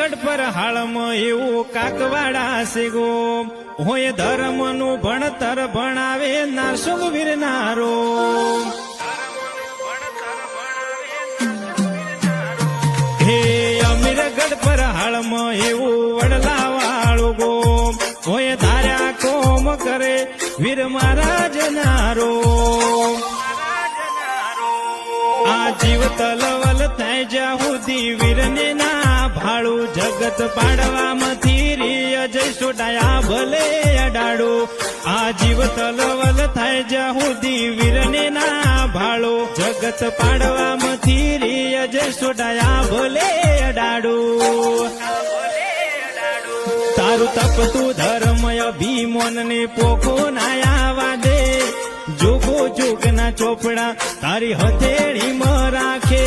ગઢ પર હાળમાં એવું કાકવાડા છે ગો હોય ધર્મનું ભણતર ભણાવે નારસુંગ વીરનારો હે અમીરગઢ પર હાળમાં એવું વડલા વાળું ગો હોય ધાર્યા કોમ કરે વીર મહારાજ નારો આ જીવ તલવલ થાય જ્યાં સુધી વીરને ના ભાડું જગત પાડવામાંથી રિય જય સોડાયા ભલે અડાડો આ જીવ તલવલ થાય જ્યાં સુધી વીરને ના ભાડો જગત પાડવામાંથી રિય જય સોડાયા ભલે અડાડો તારું તપતું ધર્મ અભિમન ને પોખો નાયા દે જોગો જોગના ચોપડા તારી હથેળીમાં રાખે